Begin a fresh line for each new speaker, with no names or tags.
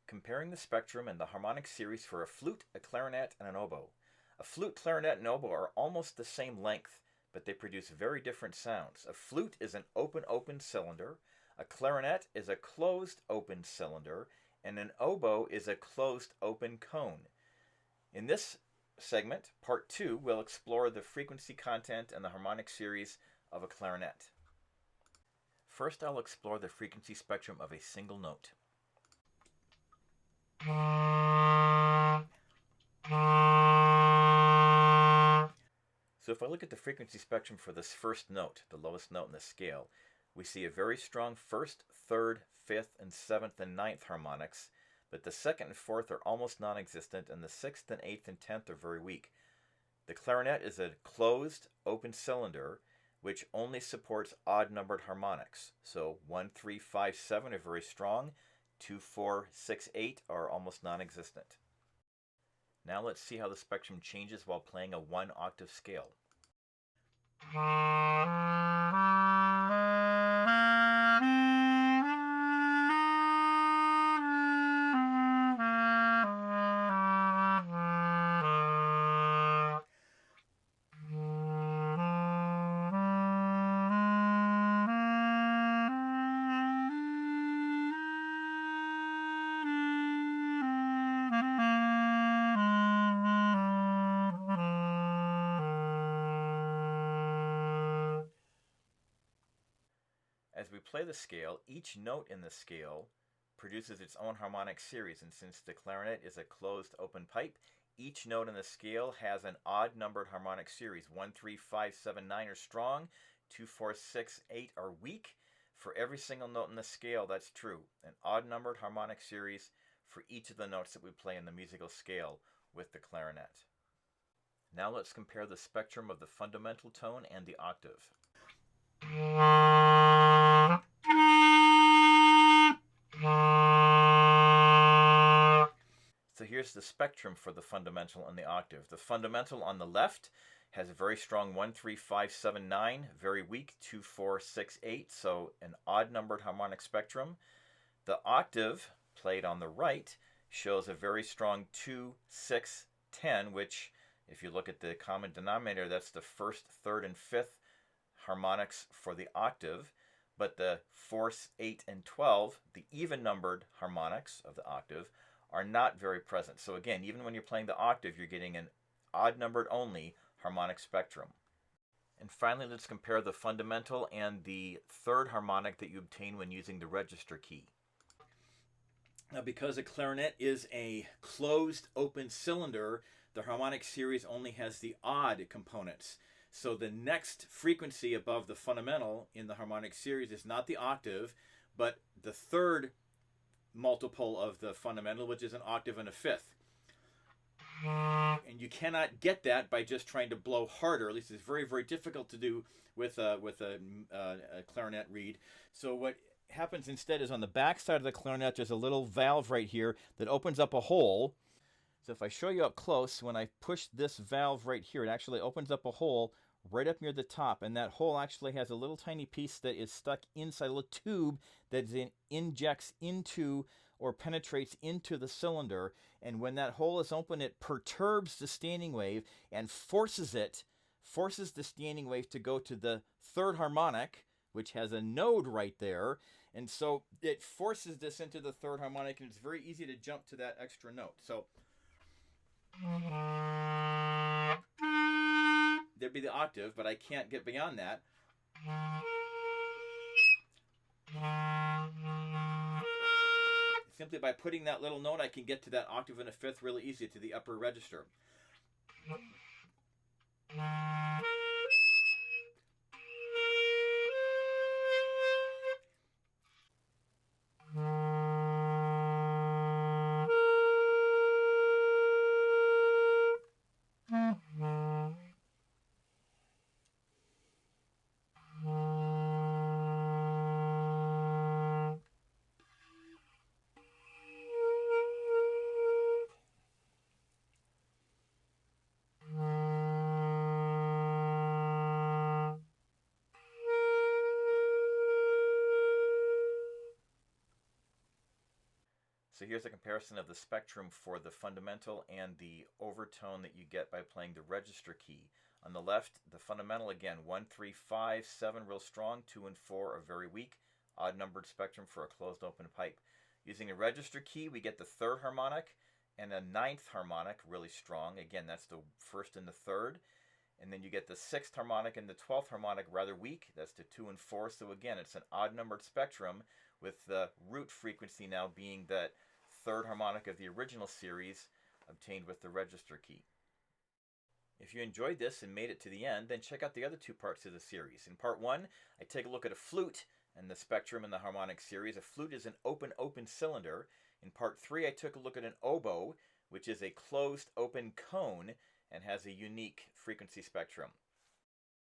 Comparing the spectrum and the harmonic series for a flute, a clarinet, and an oboe. A flute, clarinet, and oboe are almost the same length, but they produce very different sounds. A flute is an open cylinder, a clarinet is a closed open cylinder, and an oboe is a closed open cone. In this segment, part 2, we'll explore the frequency content and the harmonic series of a clarinet. First, I'll explore the frequency spectrum of a single note. So if I look at the frequency spectrum for this first note, the lowest note in the scale, we see a very strong first, third, fifth, and seventh and ninth harmonics, but the second and fourth are almost non-existent, and the sixth and eighth and 10th are very weak. The clarinet is a closed, open cylinder, which only supports odd-numbered harmonics. So 1, 3, 5, 7 are very strong, 2, 4, 6, 8 are almost non-existent. Now let's see how the spectrum changes while playing a 1-octave scale. As we play the scale, each note in the scale produces its own harmonic series, and since the clarinet is a closed open pipe, each note in the scale has an odd-numbered harmonic series. 1, 3, 5, 7, 9 are strong, 2, 4, 6, 8 are weak. For every single note in the scale, that's true. An odd-numbered harmonic series for each of the notes that we play in the musical scale with the clarinet. Now let's compare the spectrum of the fundamental tone and the octave. So here's the spectrum for the fundamental and the octave. The fundamental on the left has a very strong 1, 3, 5, 7, 9, very weak 2, 4, 6, 8, so an odd-numbered harmonic spectrum. The octave, played on the right, shows a very strong 2, 6, 10, which, if you look at the common denominator, that's the first, third, and fifth harmonics for the octave, but the 4th, 8, and 12, the even-numbered harmonics of the octave, are not very present. So again, even when you're playing the octave, you're getting an odd-numbered only harmonic spectrum. And finally, let's compare the fundamental and the third harmonic that you obtain when using the register key. Now, because a clarinet is a closed open cylinder, the harmonic series only has the odd components. So the next frequency above the fundamental in the harmonic series is not the octave, but the third multiple of the fundamental, which is an octave and a fifth. And you cannot get that by just trying to blow harder. At least it's very, very difficult to do with a clarinet reed. So what happens instead is on the back side of the clarinet, there's a little valve right here that opens up a hole. So if I show you up close, when I push this valve right here, it actually opens up a hole right up near the top, and that hole actually has a little tiny piece that is stuck inside, a little tube that injects into or penetrates into the cylinder, and when that hole is open, it perturbs the standing wave and forces the standing wave to go to the third harmonic, which has a node right there, and so it forces this into the third harmonic, and it's very easy to jump to that extra note. So there'd be the octave, but I can't get beyond that. Simply by putting that little note, I can get to that octave and a fifth really easy, to the upper register. So here's a comparison of the spectrum for the fundamental and the overtone that you get by playing the register key. On the left, the fundamental, again, 1, 3, 5, 7 real strong, 2 and 4 are very weak, odd-numbered spectrum for a closed-open pipe. Using a register key, we get the third harmonic and a ninth harmonic really strong. Again, that's the first and the third. And then you get the sixth harmonic and the 12th harmonic rather weak. That's the 2 and 4. So again, it's an odd-numbered spectrum with the root frequency now being that third harmonic of the original series obtained with the register key. If you enjoyed this and made it to the end, then check out the other two parts of the series. In part 1, I take a look at a flute and the spectrum in the harmonic series. A flute is an open cylinder. In part 3, I took a look at an oboe, which is a closed open cone and has a unique frequency spectrum.